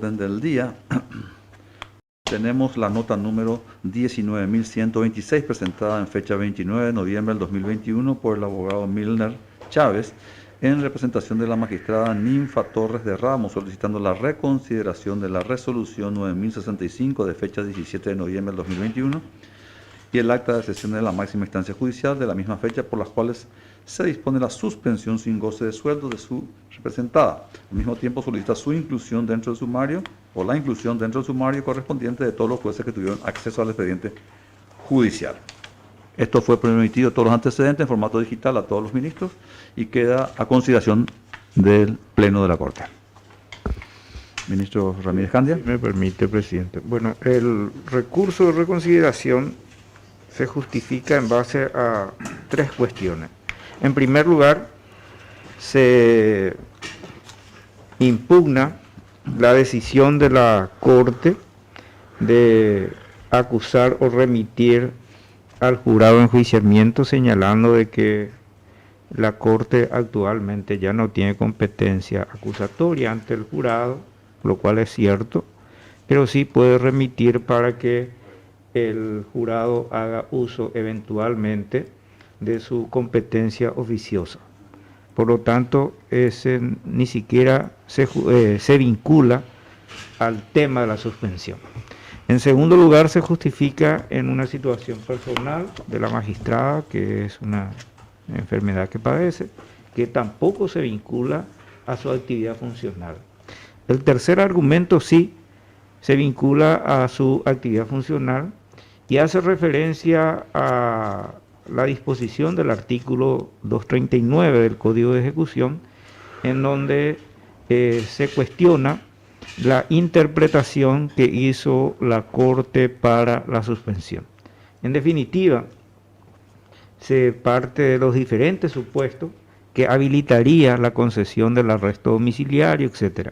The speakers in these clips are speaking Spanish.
orden del día tenemos la nota número 19.126 presentada en fecha 29 de noviembre del 2021 por el abogado Milner Chávez en representación de la magistrada Ninfa Torres de Ramos, solicitando la reconsideración de la resolución 9.065 de fecha 17 de noviembre del 2021 y el acta de sesión de la máxima instancia judicial de la misma fecha, por las cuales se dispone la suspensión sin goce de sueldo de su representada. Al mismo tiempo solicita su inclusión dentro del sumario o la inclusión dentro del sumario correspondiente de todos los jueces que tuvieron acceso al expediente judicial. Esto fue permitido, todos los antecedentes, en formato digital a todos los ministros y queda a consideración del Pleno de la Corte. Ministro Ramírez Candia. Si me permite, presidente. Bueno, el recurso de reconsideración se justifica en base a tres cuestiones. En primer lugar, se impugna la decisión de la Corte de acusar o remitir al jurado de enjuiciamiento, señalando de que la Corte actualmente ya no tiene competencia acusatoria ante el jurado, lo cual es cierto, pero sí puede remitir para que el jurado haga uso eventualmente de su competencia oficiosa. Por lo tanto, ese ni siquiera se vincula al tema de la suspensión. En segundo lugar, se justifica en una situación personal de la magistrada, que es una enfermedad que padece, que tampoco se vincula a su actividad funcional. El tercer argumento sí se vincula a su actividad funcional y hace referencia a la disposición del artículo 239 del Código de Ejecución, en donde se cuestiona la interpretación que hizo la Corte para la suspensión. En definitiva, se parte de los diferentes supuestos que habilitaría la concesión del arresto domiciliario, etc.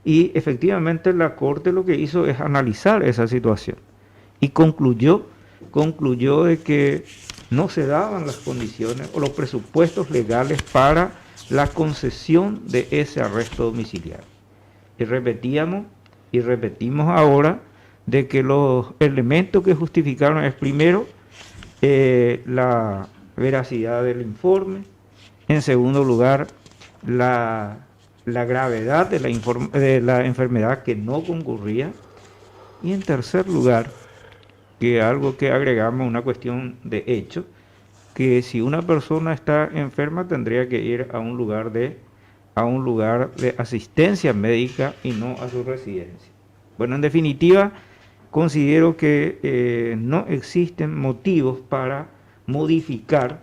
Y efectivamente la Corte lo que hizo es analizar esa situación y concluyó de que no se daban las condiciones o los presupuestos legales para la concesión de ese arresto domiciliario. Y repetimos ahora de que los elementos que justificaron es primero la veracidad del informe, en segundo lugar la gravedad de la enfermedad que no concurría, y en tercer lugar, que algo que agregamos, una cuestión de hecho, que si una persona está enferma tendría que ir a un lugar de asistencia médica y no a su residencia. Bueno, en definitiva, considero que no existen motivos para modificar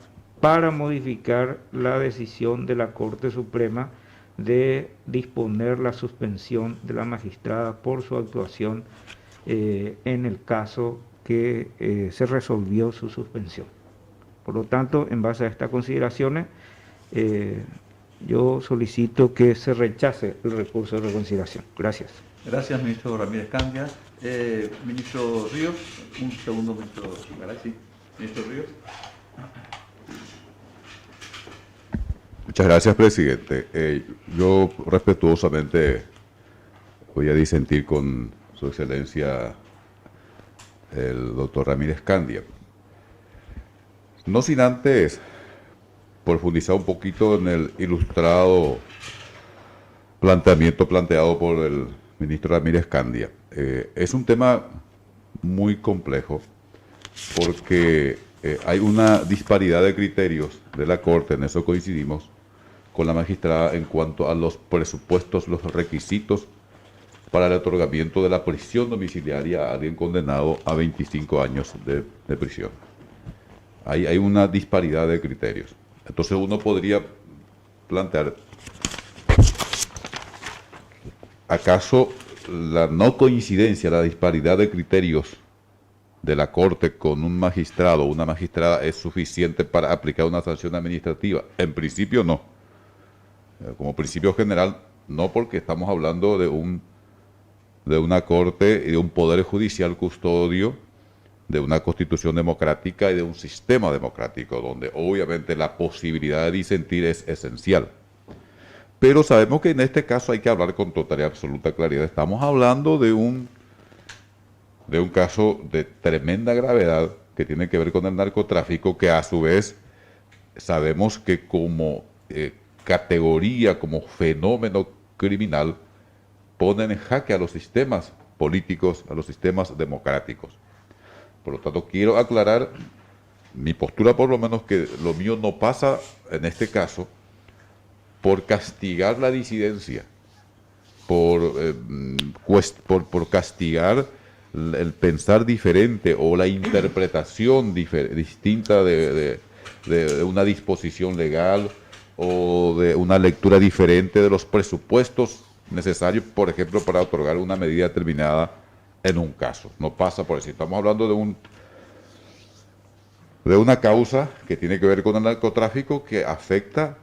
la decisión de la Corte Suprema de disponer la suspensión de la magistrada por su actuación en el caso que se resolvió su suspensión. Por lo tanto, en base a estas consideraciones, yo solicito que se rechace el recurso de reconsideración. Gracias. Gracias, ministro Ramírez Candia. Ministro Ríos, un segundo, ministro Garay, sí. Ministro Ríos. Muchas gracias, presidente. Yo respetuosamente voy a disentir con su excelencia el doctor Ramírez Candia. No sin antes profundizar un poquito en el ilustrado planteado por el ministro Ramírez Candia. Es un tema muy complejo porque hay una disparidad de criterios de la Corte, en eso coincidimos con la magistrada en cuanto a los presupuestos, los requisitos para el otorgamiento de la prisión domiciliaria a alguien condenado a 25 años de prisión. Hay una disparidad de criterios. Entonces uno podría plantear, ¿acaso la no coincidencia, la disparidad de criterios de la Corte con un magistrado o una magistrada es suficiente para aplicar una sanción administrativa? En principio no. Como principio general, no, porque estamos hablando de una Corte y de un Poder Judicial custodio de una Constitución democrática y de un sistema democrático, donde obviamente la posibilidad de disentir es esencial. pero sabemos que en este caso hay que hablar con total y absoluta claridad. Estamos hablando de un caso de tremenda gravedad que tiene que ver con el narcotráfico, que a su vez sabemos que como categoría, como fenómeno criminal, ponen en jaque a los sistemas políticos, a los sistemas democráticos. Por lo tanto, quiero aclarar mi postura, por lo menos, que lo mío no pasa, en este caso, por castigar la disidencia, por castigar el pensar diferente o la interpretación distinta de una disposición legal o de una lectura diferente de los presupuestos necesarios, por ejemplo, para otorgar una medida determinada en un caso. No pasa por eso. Estamos hablando de una causa que tiene que ver con el narcotráfico, que afecta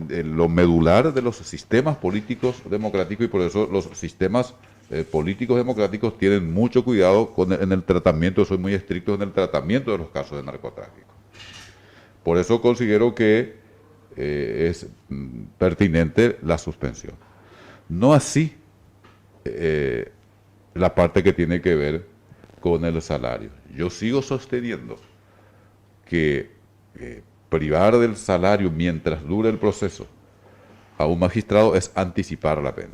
lo medular de los sistemas políticos democráticos, y por eso los sistemas políticos democráticos tienen mucho cuidado en el tratamiento, soy muy estricto en el tratamiento de los casos de narcotráfico. Por eso considero que es pertinente la suspensión. No así la parte que tiene que ver con el salario. Yo sigo sosteniendo que privar del salario mientras dure el proceso a un magistrado es anticipar la pena.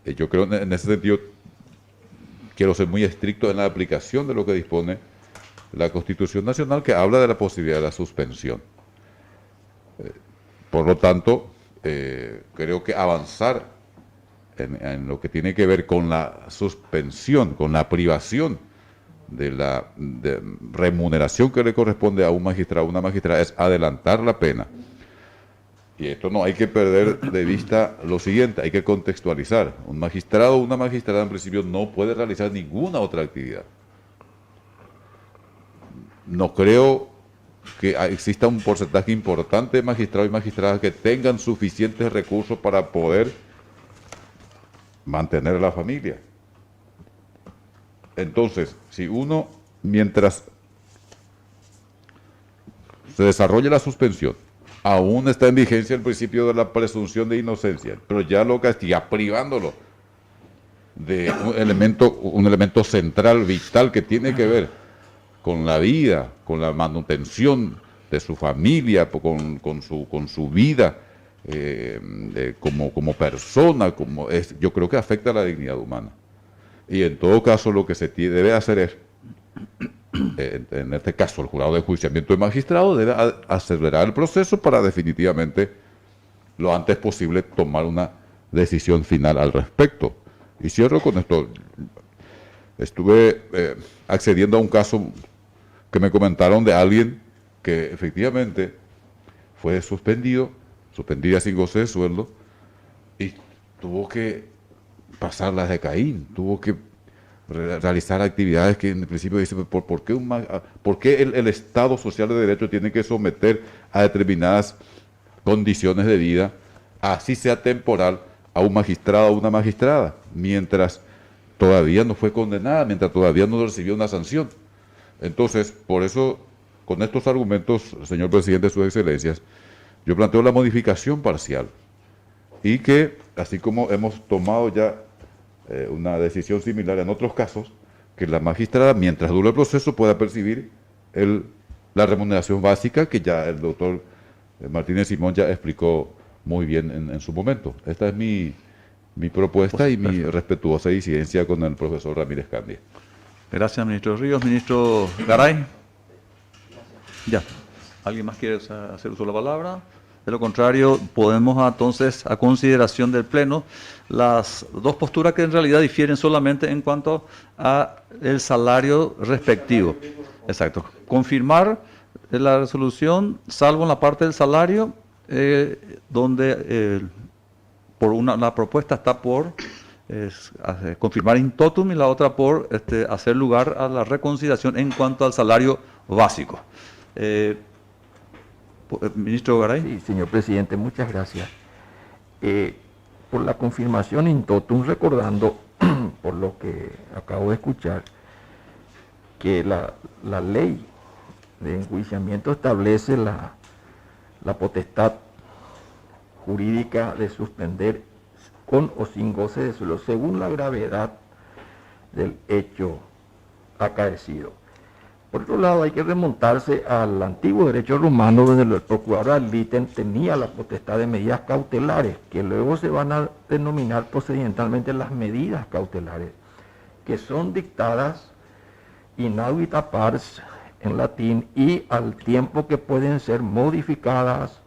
Yo creo, en ese sentido, quiero ser muy estricto en la aplicación de lo que dispone la Constitución Nacional, que habla de la posibilidad de la suspensión. Por lo tanto, creo que avanzar en lo que tiene que ver con la suspensión, con la privación de la remuneración que le corresponde a un magistrado o una magistrada, es adelantar la pena. Y esto no hay que perder de vista lo siguiente, hay que contextualizar. Un magistrado o una magistrada en principio no puede realizar ninguna otra actividad. No creo que exista un porcentaje importante de magistrados y magistradas que tengan suficientes recursos para poder mantener a la familia. Entonces, si uno, mientras se desarrolla la suspensión, aún está en vigencia el principio de la presunción de inocencia, pero ya lo castiga privándolo de un elemento central, vital, que tiene que ver con la vida, con la manutención de su familia, con su vida como persona, yo creo que afecta a la dignidad humana. Y en todo caso lo que se debe hacer es, en este caso el jurado de enjuiciamiento de magistrado debe acelerar el proceso para definitivamente lo antes posible tomar una decisión final al respecto. Y cierro con esto. Estuve accediendo a un caso que me comentaron de alguien que efectivamente fue suspendida sin goce de sueldo, y tuvo que pasar las de Caín, tuvo que realizar actividades que en principio dice, ¿por qué el Estado Social de Derecho tiene que someter a determinadas condiciones de vida, así sea temporal, a un magistrado o una magistrada, mientras todavía no fue condenada, mientras todavía no recibió una sanción? Entonces, por eso, con estos argumentos, señor presidente, sus excelencias, yo planteo la modificación parcial, y que, así como hemos tomado ya una decisión similar en otros casos, que la magistrada, mientras dure el proceso, pueda percibir la remuneración básica, que ya el doctor Martínez Simón ya explicó muy bien en su momento. Esta es mi propuesta y mi respetuosa disidencia con el profesor Ramírez Candia. Gracias, ministro Ríos. Ministro Garay. Ya. ¿Alguien más quiere hacer uso de la palabra? De lo contrario, podemos entonces, a consideración del Pleno, las dos posturas que en realidad difieren solamente en cuanto a el salario respectivo. Exacto. Confirmar la resolución, salvo en la parte del salario, donde la propuesta está por confirmar in totum, y la otra por hacer lugar a la reconsideración en cuanto al salario básico. Ministro Garay. Sí, señor presidente, muchas gracias. Por la confirmación in totum, recordando, por lo que acabo de escuchar, que la ley de enjuiciamiento establece la potestad jurídica de suspender con o sin goce de suelo, según la gravedad del hecho acaecido. Por otro lado, hay que remontarse al antiguo derecho romano, donde el procurador ad litem tenía la potestad de medidas cautelares, que luego se van a denominar procedimentalmente las medidas cautelares, que son dictadas in audita pars en latín y al tiempo que pueden ser modificadas,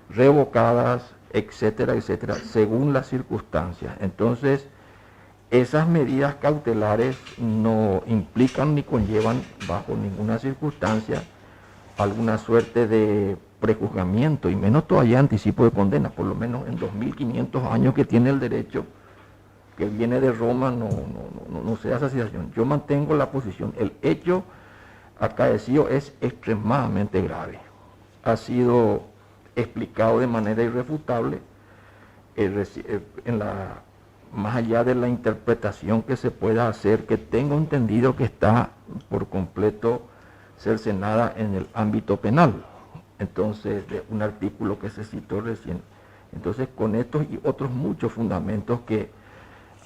revocadas, etcétera, etcétera, según las circunstancias. Entonces, esas medidas cautelares no implican ni conllevan bajo ninguna circunstancia alguna suerte de prejuzgamiento y menos todavía anticipo de condena, por lo menos en 2500 años que tiene el derecho que viene de Roma no se da esa situación. Yo mantengo la posición, el hecho acaecido es extremadamente grave. Ha sido explicado de manera irrefutable más allá de la interpretación que se pueda hacer, que tengo entendido que está por completo cercenada en el ámbito penal. Entonces, de un artículo que se citó recién. Entonces, con estos y otros muchos fundamentos que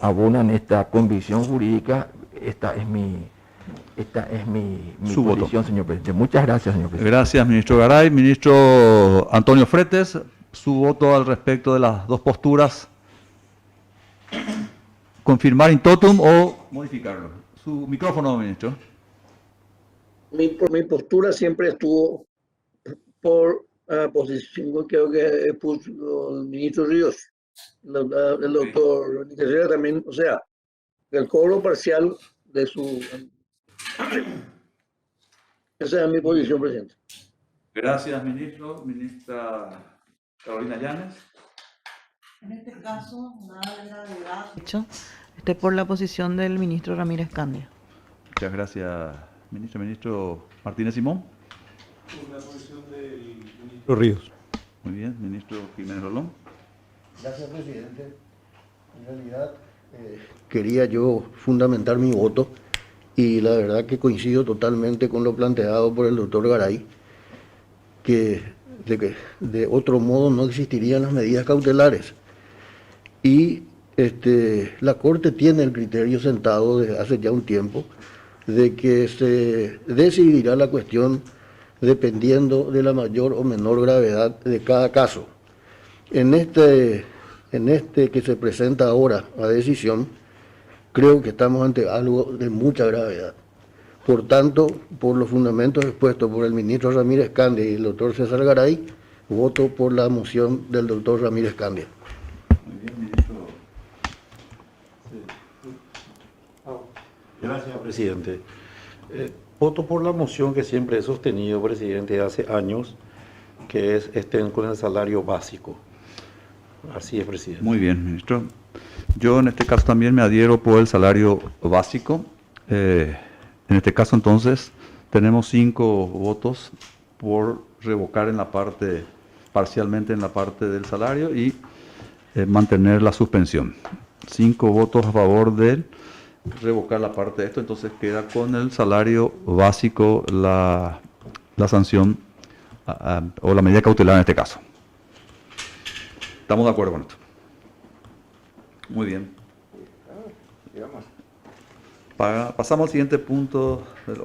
abonan esta convicción jurídica, esta es mi Su voto. posición, señor presidente. Muchas gracias, señor presidente. Gracias, ministro Garay. Ministro Antonio Fretes, su voto al respecto de las dos posturas. ¿Confirmar in totum o modificarlo? Su micrófono, ministro. Mi postura siempre estuvo por posición, creo que puso el ministro Ríos, el doctor Tercera también, o sea, el cobro parcial de su... Esa es mi posición, presidente. Gracias, ministro. Ministra Carolina Llanes. En este caso, nada de gravedad. Hecho, por la posición del ministro Ramírez Candia. Muchas gracias, ministro. Ministro Martínez Simón. Por la posición del ministro Ríos. Muy bien, ministro Jiménez Rolón. Gracias, presidente. En realidad, quería yo fundamentar mi voto y la verdad que coincido totalmente con lo planteado por el doctor Garay, que de otro modo no existirían las medidas cautelares. Y la Corte tiene el criterio sentado desde hace ya un tiempo de que se decidirá la cuestión dependiendo de la mayor o menor gravedad de cada caso. En este que se presenta ahora a decisión, creo que estamos ante algo de mucha gravedad. Por tanto, por los fundamentos expuestos por el ministro Ramírez Candia y el doctor César Garay, voto por la moción del doctor Ramírez Candia. Muy bien, ministro. Gracias, presidente. Voto por la moción que siempre he sostenido, presidente, hace años, que es estén con el salario básico. Así es, presidente. Muy bien, ministro. Yo en este caso también me adhiero por el salario básico. En este caso entonces tenemos 5 votos por revocar en la parte, parcialmente en la parte del salario y mantener la suspensión. 5 votos a favor de revocar la parte de esto, entonces queda con el salario básico la sanción o la medida cautelar en este caso. ¿Estamos de acuerdo con esto? Muy bien. Pasamos al siguiente punto del